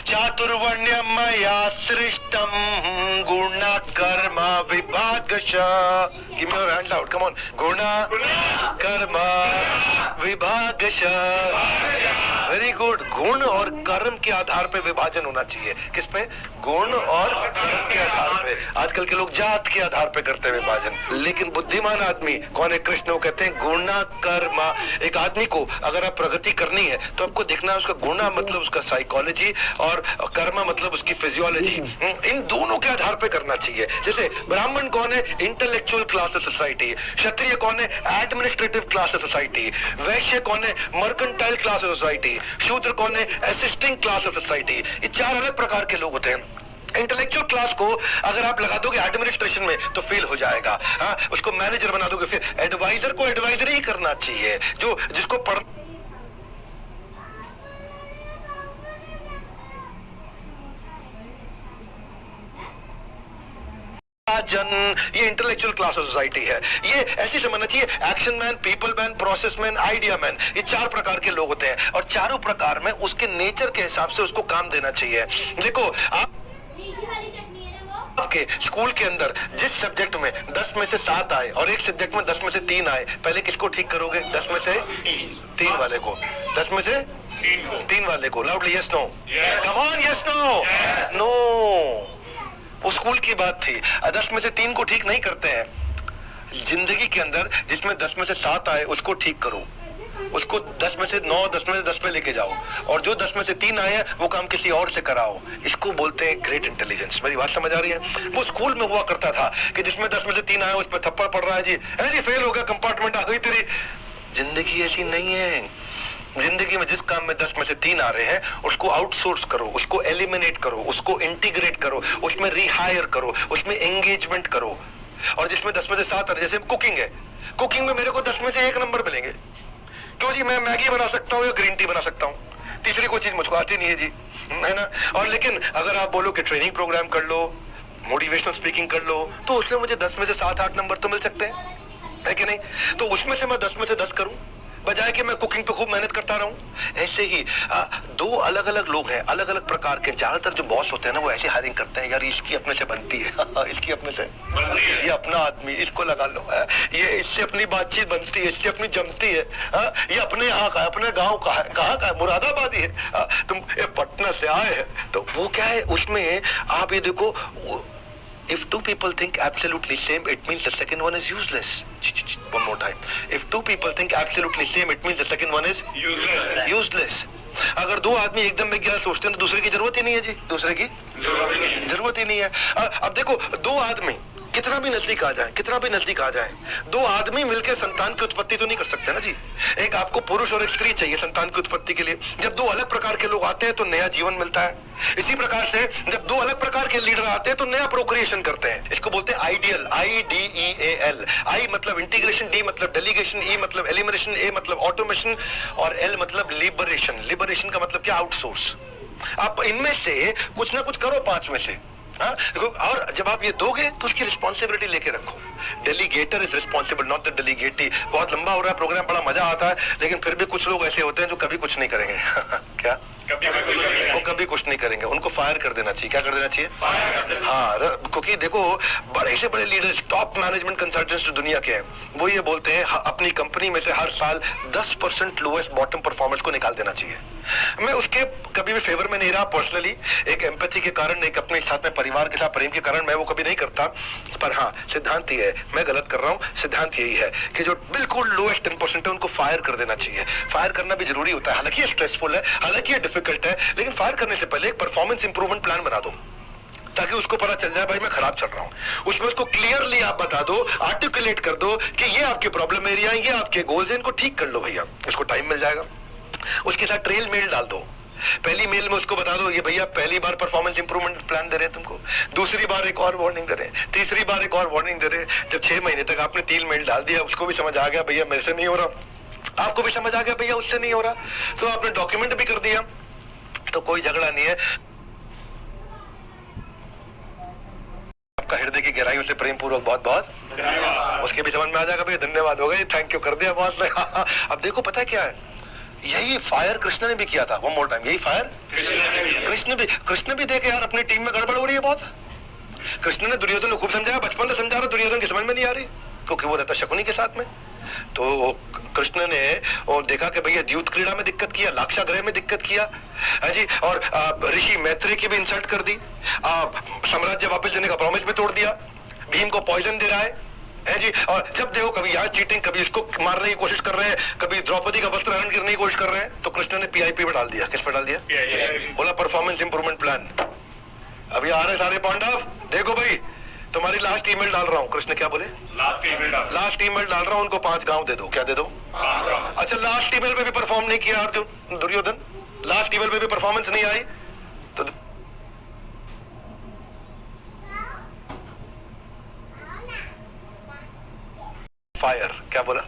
चातुर्वर्ण्यम मया सृष्टम गुण कर्म विभागश। Give me your hands out, come on. गुण कर्म विभागश। Very good. गुण और कर्म के आधार पे विभाजन होना चाहिए। किस पे? गुण और कर्म के आधार पे। आजकल के लोग जात के आधार पे करते हैं विभाजन, लेकिन बुद्धिमान आदमी कौन है? कृष्ण वो कहते हैं गुण कर्म। एक आदमी को अगर आप प्रगति करनी है तो आपको देखना है उसका गुणा मतलब उसका साइकोलॉजी और कर्म मतलब उसकी फिजियोलॉजी। इन दोनों के आधार पे करना चाहिए। जैसे ब्राह्मण कौन है? Intellectual class of society. Kshatriya कौन है? Administrative class of society. Vaishya कौन है? Mercantile class of society. Shudra कौन है? Assisting class of society. ये चार अलग प्रकार के लोग होते हैं। इंटेलेक्चुअल क्लास को अगर आप लगा दोगे एडमिनिस्ट्रेशन में तो फेल हो जाएगा। हाँ, उसको मैनेजर बना दोगे। फिर एडवाइजर को एडवाइजर ही करना चाहिए, जो जिसको पढ़ जन। ये इंटेलेक्चुअल क्लास ऑफ सोसाइटी है। ये ऐसी समझना चाहिए action man, people man, process man, idea man. ये चार प्रकार के लोग होते हैं और चारों प्रकार में उसके नेचर के हिसाब से उसको काम देना चाहिए। देखो आपके स्कूल के अंदर जिस सब्जेक्ट में 10 में से 7 आए और एक सब्जेक्ट में 10 में से 3 आए, पहले किसको ठीक करोगे? 10 में से 3 वाले को। 10 में से 3 वाले को। Loudly yes no, come on, yes no. No, वो स्कूल की बात थी। 10 में से 3 को ठीक नहीं करते हैं। जिंदगी के अंदर जिसमें 10 में से 7 आए उसको ठीक करो, उसको 10 में से 9, 10 में से 10 पे लेके जाओ, और जो 10 में से 3 आए हैं वो काम किसी और से कराओ। इसको बोलते हैं ग्रेट इंटेलिजेंस। मेरी बात समझ आ रही है? वो स्कूल में हुआ करता था कि जिसमें 10 में से 3 आए उस पर थप्पड़ पड़ रहा है, जी फेल हो गया, कंपार्टमेंट आ गई तेरी। जिंदगी ऐसी नहीं है। जिंदगी में जिस काम में 10 में से 3 आ रहे हैं उसको आउटसोर्स करो, उसको एलिमिनेट करो, उसको इंटीग्रेट करो, उसमें रिहायर करो, उसमें एंगेजमेंट करो। और जिसमें 10 में से 7 आ रहे, जैसे कुकिंग है, कुकिंग में मेरे को 10 में से 1 नंबर मिलेंगे। क्यों जी? मैं मैगी बना सकता हूँ या ग्रीन टी बना सकता हूँ, तीसरी कोई चीज मुझको आती नहीं है जी, है ना। और लेकिन अगर आप बोलो कि ट्रेनिंग प्रोग्राम कर लो, मोटिवेशनल स्पीकिंग कर लो, तो उसमें मुझे 10 में से 7-8 नंबर तो मिल सकते हैं, है कि नहीं? तो उसमें से मैं 10 में से 10 करूं, बजाय कि मैं कुकिंग पे खूब मेहनत करता रहूं। ऐसे ही 2 अलग अलग लोग हैं, अलग अलग प्रकार के। ज्यादातर जो बॉस होते हैं ना वो ऐसी हायरिंग करते हैं, यार इसकी अपने से बनती है इसकी अपने से बनती है, ये अपना आदमी, इसको लगा लो। ये इससे अपनी बातचीत बनती है, इससे अपनी जमती है। ये अपने यहाँ का है, अपने गाँव का है। कहाँ का है? मुरादाबादी है। तुम पटना से आए हैं तो वो क्या है उसमें, आप ये देखो, if 2 people think absolutely same, it means the second one is useless. One more time. If 2 people think absolutely same, it means the second one is useless. अगर 2 आदमी एकदम में क्या सोचते हैं तो दूसरे की जरूरत ही नहीं है जी, दूसरे की जरूरत ही नहीं है। अब देखो 2 आदमी कितना भी नजदीक आ जाए, कितना भी नजदीक आ जाए, 2 आदमी मिलकर संतान की उत्पत्ति तो नहीं कर सकते ना जी। एक आपको पुरुष और एक स्त्री चाहिए संतान की उत्पत्ति के लिए। जब 2 अलग प्रकार के लोग आते हैं तो नया जीवन मिलता है। इसी प्रकार से जब 2 अलग प्रकार के लीडर आते हैं तो नया प्रोक्रिएशन करते हैं। इसको बोलते हैं आइडियल, IDEAL। आई मतलब इंटीग्रेशन, डी मतलब डेलीगेशन, ई मतलब एलिमिनेशन, ए मतलब ऑटोमेशन और एल मतलब लिबरेशन। लिबरेशन का मतलब क्या? आउटसोर्स। आप इनमें से कुछ ना कुछ करो 5 में से। देखो, और जब आप ये दोगे तो उसकी रिस्पॉन्सिबिलिटी लेके रखो। Delegator is responsible, not the delegatee. बहुत लंबा हो रहा है प्रोग्राम, बड़ा मजा आता है, लेकिन फिर भी कुछ लोग ऐसे होते हैं जो कभी कुछ नहीं करेंगे क्या? वो कभी कुछ नहीं करेंगे, उनको फायर कर देना चाहिए। क्या कर देना चाहिए? हाँ, क्योंकि देखो बड़े से बड़े लीडर्स, टॉप मैनेजमेंट कंसल्टेंट्स जो दुनिया के हैं, वो ये बोलते हैं अपनी कंपनी में से हर साल 10% लोएस्ट बॉटम परफॉर्मेंस को निकाल देना चाहिए। मैं उसके कभी भी फेवर में नहीं रहा पर्सनली, एक एम्पैथी के कारण, एक अपने साथ में परिवार के साथ प्रेम के कारण मैं वो कभी नहीं करता। पर हाँ, सिद्धांत ये है, मैं गलत कर रहा हूँ, सिद्धांत यही है कि जो बिल्कुल लोएस्ट 10% है उनको फायर कर देना चाहिए। फायर करना भी जरूरी होता है, हालांकि ये स्ट्रेसफुल है, हालांकि ये डिफिकल्ट है, लेकिन फायर करने से पहले एक परफॉर्मेंस इंप्रूवमेंट प्लान बना दो ताकि उसको पता चल जाए भाई मैं खराब चल रहा हूं। उसमें उसको क्लियरली आप बता दो, आर्टिकुलेट कर दो कि ये आपके प्रॉब्लम एरिया है, ये आपके गोल्स हैं, इनको ठीक कर लो भैया। उसको टाइम मिल जाएगा। उसके साथ ट्रेल मेल डाल दो। पहली मेल में उसको बता दो ये भैया पहली बार परफॉर्मेंस इंप्रूवमेंट प्लान दे रहे हैं तुमको, दूसरी बार एक और वार्निंग दे रहे हैं, तीसरी बार एक और वार्निंग दे रहे हैं। जब 6 महीने तक आपने 3 मेल डाल दिया, उसको भी समझ आ गया भैया मेरे से नहीं हो रहा, आपको भी समझ आ गया भैया उससे नहीं हो रहा, तो आपने डॉक्यूमेंट भी कर दिया, तो कोई झगड़ा नहीं है। आपका हृदय की गहराइयों से प्रेम पूर्वक बहुत बहुत उसके भी समझ में आ जाएगा भैया धन्यवाद हो गए, थैंक यू कर दिया बहुत। अब देखो पता है क्या है, यही फायर कृष्ण ने भी किया था। वन मोर टाइम, यही फायर कृष्ण भी देखे यार अपनी टीम में गड़बड़ हो रही है बहुत। कृष्ण ने दुर्योधन को खूब समझाया, बचपन से समझा रहा, दुर्योधन की समझ में नहीं आ रही क्योंकि वो रहता शकुनी के साथ में। तो कृष्ण ने देखा कि भैया द्यूत क्रीड़ा में दिक्कत किया, लाक्षागृह में दिक्कत किया है जी, और ऋषि मैत्री की भी इंसल्ट कर दी, साम्राज्य वापस देने का प्रॉमिस भी तोड़ दिया, भीम को पॉइजन दे रहा है जी। और जब देखो कभी यहाँ चीटिंग, कभी इसको मारने की कोशिश कर रहे हैं, कभी द्रौपदी का वस्त्र हरण करने की कोशिश कर रहे हैं, तो कृष्ण ने पीआईपी पे डाल दिया। किस पे डाल दिया? बोला परफॉर्मेंस इंप्रूवमेंट प्लान। अभी आ रहे सारे पांडव, देखो भाई तुम्हारी लास्ट ईमेल डाल रहा हूँ। कृष्ण क्या बोले? लास्ट ईमेल डाल रहा हूँ, उनको 5 गांव दे दो। क्या दे दो? अच्छा, लास्ट ईमेल पे भी परफॉर्म नहीं किया अर्जुन, दुर्योधन, लास्ट ईमेल पे भी परफॉर्मेंस नहीं आई तो फायर। क्या बोला?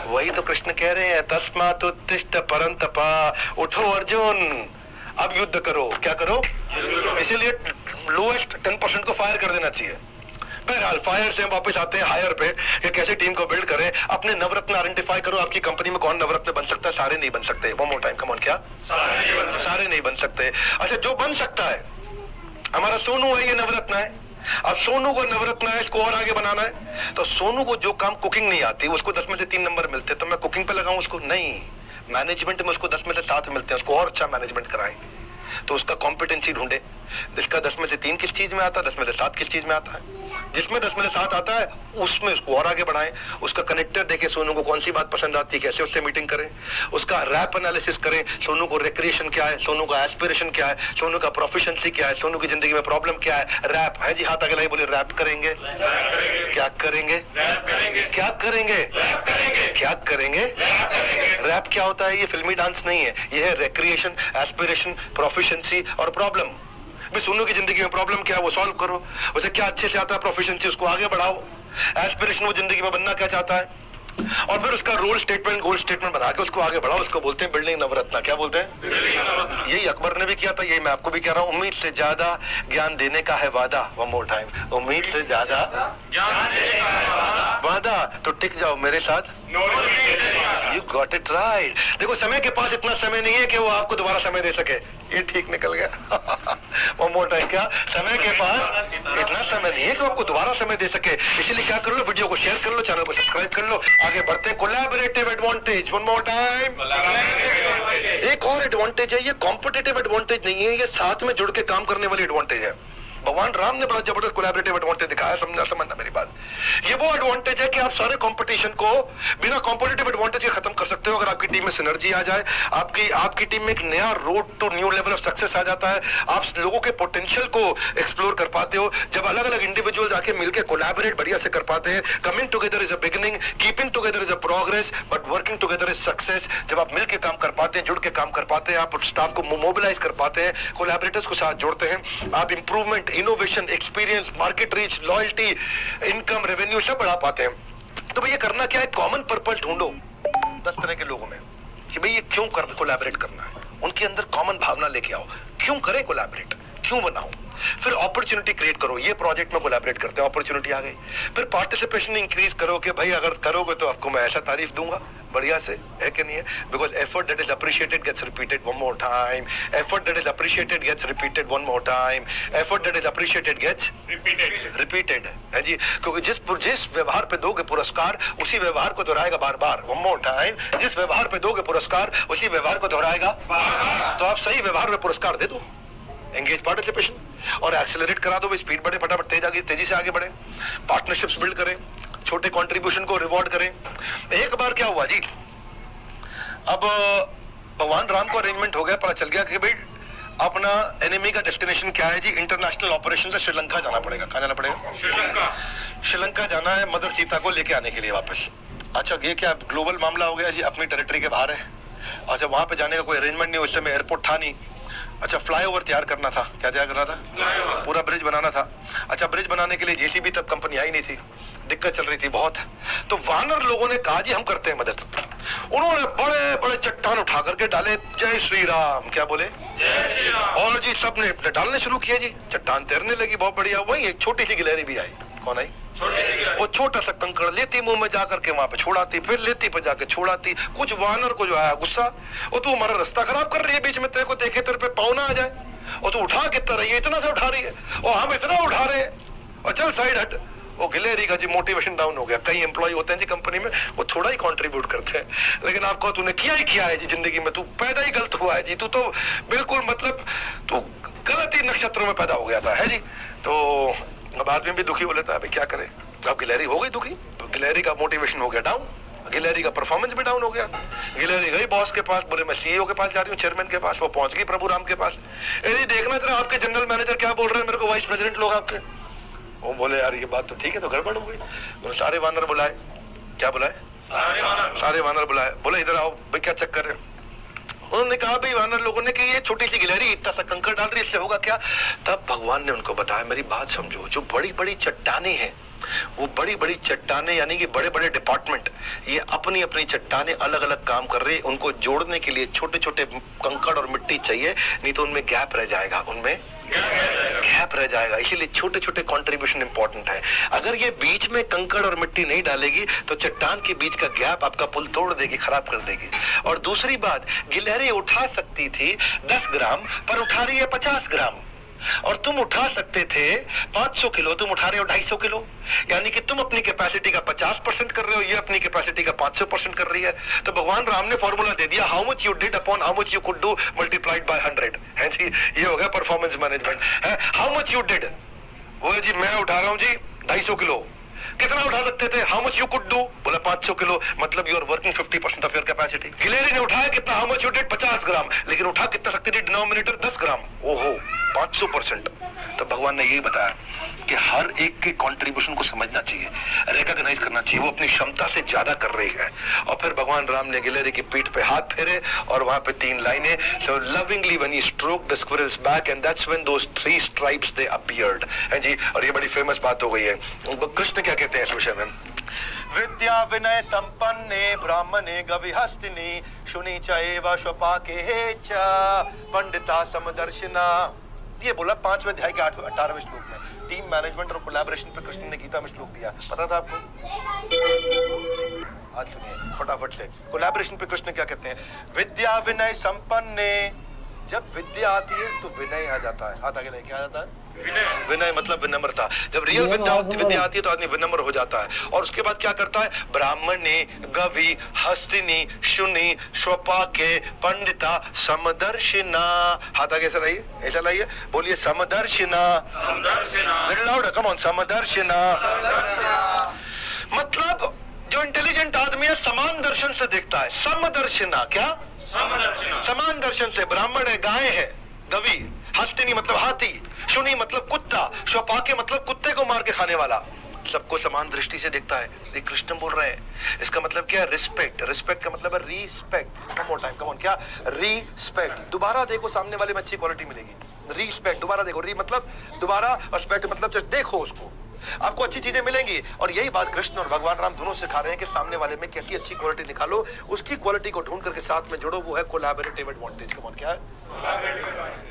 वही तो कृष्ण कह रहे हैं, तस्मात् उत्तिष्ठ परंतपा, उठो अर्जुन अब युद्ध करो। क्या करो? इसीलिए लोएस्ट 10% को फायर कर देना चाहिए। बहरहाल फायर से हम वापस आते हैं हायर पे कि कैसे टीम को बिल्ड करें। अपने नवरत्न आइडेंटिफाई करो, आपकी कंपनी में कौन नवरत्न बन सकता है? सारे नहीं बन सकते। One more time, come on, क्या सारे नहीं बन सकते? अच्छा, जो बन सकता है, हमारा सोनू है, ये नवरत्न है। अब सोनू को नवरत्न है, इसको और आगे बनाना है, तो सोनू को जो काम कुकिंग नहीं आती उसको 10 में से 3 नंबर मिलते, तो मैं कुकिंग पे लगाऊं उसको? नहीं, मैनेजमेंट में उसको 10 में से 7 मिलते हैं, उसको और अच्छा मैनेजमेंट कराएं, तो उसका कॉम्पिटेंसी ढूंढे। जिसका 10 में से 3 किस चीज में आता है, 10 में से 7 किस चीज में आता है, जिसमें 10 में से 7 आता है उसमें उसको और आगे बढ़ाएं। उसका कनेक्टर देखें, सोनू को कौन सी बात पसंद आती है, कैसे उससे मीटिंग करें। उसका रैप एनालिसिस करें, सोनू को रिक्रिएशन क्या है, सोनू का एस्पिरेशन क्या है, सोनू का प्रोफिशिएंसी क्या है, सोनू की जिंदगी में प्रॉब्लम क्या है। रैप है जी, हाथ आगे लाई, बोले रैप करेंगे। क्या करेंगे? क्या करेंगे? क्या करेंगे? रैप क्या होता है? ये फिल्मी डांस नहीं है, ये है रिक्रिएशन, एस्पिरेशन, प्रोफिशिएंसी और प्रॉब्लम। सोनू की जिंदगी में प्रॉब्लम क्या है वो सॉल्व करो, उसे क्या अच्छे से आता है, प्रोफिशिएंसी, उसको आगे बढ़ाओ। एस्पिरेशन, वो जिंदगी में बनना क्या चाहता है, और फिर उसका रोल स्टेटमेंट, गोल स्टेटमेंट बना के उसको आगे बढ़ाओ। उसको बोलते हैं बिल्डिंग नवरत्न। क्या बोलते हैं? यही अकबर ने भी किया था, यही मैं आपको भी कह रहा हूँ। उम्मीद से ज्यादा ज्ञान देने का है वादा। वन मोर टाइम, उम्मीद से ज्यादा ज्ञान देने का है वादा। तो टिक जाओ मेरे साथ, यू गॉट इट राइट। देखो, समय के पास इतना समय नहीं है कि वो आपको दोबारा समय दे सके, ये ठीक निकल गया। वन मोर टाइम, क्या? समय के पास इतना समय नहीं है कि आपको दोबारा समय दे सके। इसलिए क्या कर लो, वीडियो को शेयर कर लो, चैनल को सब्सक्राइब कर लो, आगे बढ़ते हैं। Collaborative advantage, one more time. एक और एडवांटेज है, ये कॉम्पिटिटिव एडवांटेज नहीं है, ये साथ में जुड़ के काम करने वाली एडवांटेज है। भगवान राम ने बड़ा जबरदस्त कोलैबोरेटिव एडवांटेज दिखाया, समझना मेरी बात। ये वो एडवांटेज है कि आप सारे कंपटीशन को बिना कॉम्पिटिटिव एडवांटेज के खत्म कर सकते हो। अगर आपकी टीम में सिनर्जी आ जाए, आपकी टीम में एक नया road to new level of success आ जाता है, आप लोगों के पोटेंशियल को एक्सप्लोर कर पाते हो। जब अलग अलग इंडिविजुअल्स आके मिलकर कोलैबोरेट बढ़िया से कर पाते हैं, coming together is a beginning, keeping together is a progress, but working together is success. जब आप मिलकर काम कर पाते हैं, जुड़ के काम कर पाते हैं, आप स्टाफ को मोबिलाइज कर पाते हैं, कोलैबोरेटर्स को साथ जोड़ते हैं, आप improvement, innovation, experience, market reach, loyalty, income, revenue सब बढ़ा पाते हैं। तो भैया करना क्या है, कॉमन पर्पस ढूंढो 10 तरह के लोगों में कि भाई ये क्यों कोलैबोरेट करना है, उनके अंदर कॉमन भावना लेके आओ, क्यों करें कोलैबोरेट, क्यों बनाओ। फिर अपॉर्चुनिटी क्रिएट करो, ये प्रोजेक्ट में कोलैबोरेट करते हैं, अपॉर्चुनिटी आ गई। फिर पार्टिसिपेशन इंक्रीज करो कि भाई अगर करोगे तो आपको मैं ऐसा तारीफ दूंगा बढ़िया से, है कि नहीं है? Because effort that is appreciated gets repeated one more time, effort that is appreciated gets repeated one more time, effort that is appreciated gets repeated, है जी। क्योंकि जिस व्यवहार पे दोगे पुरस्कार, उसी व्यवहार को दोहराएगा बार बार। वन मोर टाइम, जिस व्यवहार पे दोगे पुरस्कार, उसी व्यवहार को दोहराएगा बार बार। तो आप सही व्यवहार में पुरस्कार दे दो, एंगेज पार्टिसिपेशन और एक्सेलरेट करा दो, स्पीड बढ़े, फटाफट तेजी से आगे बढ़े, पार्टनरशिप्स बिल्ड करें, छोटे कंट्रीब्यूशन को रिवॉर्ड करें। एक बार क्या हुआ जी, अब भगवान राम को अरेंजमेंट हो गया, पता चल गया कि भाई अपना एनिमी का डेस्टिनेशन क्या है जी, इंटरनेशनल ऑपरेशन से श्रीलंका जाना पड़ेगा। कहाँ जाना पड़ेगा? श्रीलंका जाना है, मदर सीता को लेके आने के लिए वापस। अच्छा, ये क्या ग्लोबल मामला हो गया जी, अपनी टेरिटरी के बाहर है। अच्छा, वहां पे जाने का कोई अरेंजमेंट नहीं, उस समय एयरपोर्ट था नहीं। अच्छा, फ्लाईओवर तैयार करना था, क्या तैयार करना था? पूरा ब्रिज बनाना था। अच्छा, ब्रिज बनाने के लिए जेसीबी तब कंपनी आई नहीं थी, दिक्कत चल रही थी बहुत। तो वानर लोगों ने कहा जी हम करते हैं मदद। उन्होंने बड़े बड़े चट्टान उठा करके डाले, जय श्री राम, क्या बोले? जय श्री राम। और जी सबने डालने शुरू किया जी, चट्टान तैरने लगी, बहुत बढ़िया। वही एक छोटी सी गिलहरी भी आई, कौन आई? वो छोटा सा कंकड़ लेती मुंह में जाकर के वहां पे छोड़ाती, फिर लेती पे जाके छोड़ाती। कुछ वानर को जो आया गुस्सा, वो तू हमारा रास्ता खराब कर रही है, बीच में तेरे को देखे तेरे पे पाँव ना आ जाए, और तू उठा कितना रही है, इतना से उठा रही है, और हम इतना उठा रहे हैं, और चल साइड हट। वो गिलेरी का जी मोटिवेशन डाउन हो गया। कई एम्प्लॉय होते हैं जी कंपनी में, वो थोड़ा ही कंट्रीब्यूट करते हैं, लेकिन आपको तूने किया ही किया है जी जिंदगी में, तू पैदा ही गलत हुआ है जी, तू तो बिल्कुल मतलब तू गलत ही नक्षत्रों में पैदा हो गया था, है जी। तो अब आदमी भी दुखी हो लेता है, भाई क्या करे। अब गिलेरी हो गई दुखी, तो गिलेरी का मोटिवेशन हो गया डाउन, गिलेरी का परफॉर्मेंस भी डाउन हो गया। गिलेरी गई बॉस के पास, बोले मैं सीईओ के पास जा रही हूँ, चेयरमैन के पास। वो पहुंच गई प्रभु राम के पास। यदि देखना जरा आपके जनरल मैनेजर क्या बोल रहे हैं मेरे को, वाइस प्रेसिडेंट लोग आपके। वो बोले यार ये बात तो ठीक है, तो गड़बड़ हो गई। बोले सारे वानर बुलाए। क्या बुलाए? सारे वानर बुलाए। बोले इधर आओ भाई, क्या चक्कर है? उन्होंने कहा भाई वानर लोगों ने कि ये छोटी सी गिलहरी इतना सा कंकड़ डाल रही है, इससे होगा क्या? तब भगवान ने उनको बताया, मेरी बात समझो, जो बड़ी बड़ी चट्टाने हैं, वो बड़ी बड़ी चट्टाने यानी कि बड़े बड़े डिपार्टमेंट, ये अपनी अपनी चट्टाने अलग अलग काम कर रहे हैं। उनको जोड़ने के लिए छोटे छोटे कंकड़ और मिट्टी चाहिए, नहीं तो उनमें गैप रह जाएगा, उनमें गैप रह जाएगा। इसीलिए छोटे छोटे कंट्रीब्यूशन इंपॉर्टेंट है। अगर ये बीच में कंकड़ और मिट्टी नहीं डालेगी तो चट्टान के बीच का गैप आपका पुल तोड़ देगी, खराब कर देगी। और दूसरी बात, गिलहरी उठा सकती थी 10 ग्राम, पर उठा रही है 50 ग्राम। और तुम उठा सकते थे 500 किलो, तुम उठा रहे हो 250 किलो, यानी कि तुम अपनी कैपेसिटी का 50% कर रहे हो, ये अपनी कैपेसिटी का 500% कर रही है। तो भगवान राम ने फॉर्मूला दे दिया, how much you did upon how much you could do multiplied by 100, है जी। ये हो गया परफॉर्मेंस मैनेजमेंट है। हाउ मच यू डिड, बोले जी मैं उठा रहा हूं जी 250 किलो। कितना उठा सकते थे? How much you could do, बोला 500 किलो, मतलब you are working 50% of your capacity. गिलेरी ने उठाया कितना? How much you did 50 gram, लेकिन उठा कितना सकती थी? Denominator 10 gram. ओहो 500%। तो भगवान ने यही बताया कि हर एक के कंट्रीब्यूशन को समझना चाहिए, रिकॉग्नाइज करना चाहिए, वो अपनी क्षमता से ज्यादा कर रही है। और फिर भगवान राम ने गिलेरी की पीठ पे हाथ फेरे और वहां पे 3 लाइनें, so lovingly when he stroked the squirrel's back and that's when those 3 stripes they appeared, है जी। और ये बड़ी फेमस बात हो गई है। कृष्ण क्या कहते हैं इस विषय में? विद्या विनय संपन्ने ब्राह्मणे गविहस्तिनी शुनि चैव स्वपाके च पंडिता समदर्शिना। ये बोला 5वें अध्याय के 18वें श्लोक में। टीम मैनेजमेंट और कोलैबोरेशन पे कृष्ण ने गीता में श्लोक दिया, पता था आपको? आज सुनिए फटाफट से। कोलैबोरेशन पे कृष्ण क्या कहते हैं? विद्या विनय संपन्ने, जब विद्या आती है तो विनय आ जाता है। हाथ आगे लेके आ जाता है विनय, मतलब विनम्रता। जब रियल विद्या आती है तो आदमी विनम्र हो जाता है। और उसके बाद क्या करता है? ब्राह्मणे गवि हस्तिनी शुनि स्वपाके पंडिता समदर्शिना। हाथ आगे ऐसा लाइए, ऐसा लाइए, बोलिए समदर्शिना। लिटिल लाउडर, कम ऑन, समदर्शिना। मतलब जो इंटेलिजेंट आदमी है समान दर्शन से देखता है। समदर्शिना, क्या? समान दर्शन से। ब्राह्मण है, गाय है, गवि, हस्तिनी मतलब हाथी, शुनि मतलब कुत्ता, स्वपाके मतलब कुत्ते को मार के खाने वाला, सबको समान दृष्टि से देखता है। ये कृष्ण बोल रहे हैं। इसका मतलब क्या है? रिस्पेक्ट। रिस्पेक्ट का मतलब है respect. Come on time, come on, क्या? रिस्पेक्ट। दोबारा देखो, सामने वाले में अच्छी क्वालिटी मिलेगी। रिस्पेक्ट, दोबारा देखो। री मतलब दोबारा, और स्पेक्ट मतलब जस्ट देखो उसको, आपको अच्छी चीजें मिलेंगी। और यही बात कृष्ण और भगवान राम दोनों सिखा रहे हैं कि सामने वाले में कैसी अच्छी क्वालिटी निकालो, उसकी क्वालिटी को ढूंढ करके साथ में जोड़ो, वो है कोलैबोरेटिव एडवांटेज। कम ऑन, क्या है?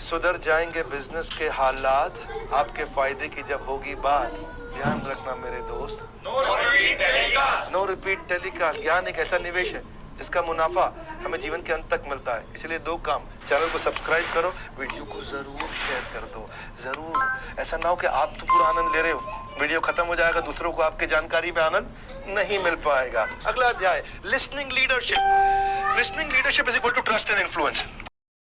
सुधर जाएंगे बिजनेस के हालात आपके फायदे की जब होगी बात। ध्यान रखना मेरे दोस्त, नो रिपीट टेलीकास्ट। ज्ञान एक ऐसा निवेश है जिसका मुनाफा हमें जीवन के अंत तक मिलता है। इसलिए 2 काम, चैनल को सब्सक्राइब करो, वीडियो को जरूर शेयर कर दो, जरूर। ऐसा ना हो कि आप तो पूरा आनंद ले रहे हो, वीडियो खत्म हो जाएगा, दूसरों को आपकी जानकारी में आनंद नहीं मिल पाएगा। अगला अध्याय, listening leadership. Listening leadership is equal to trust and influence.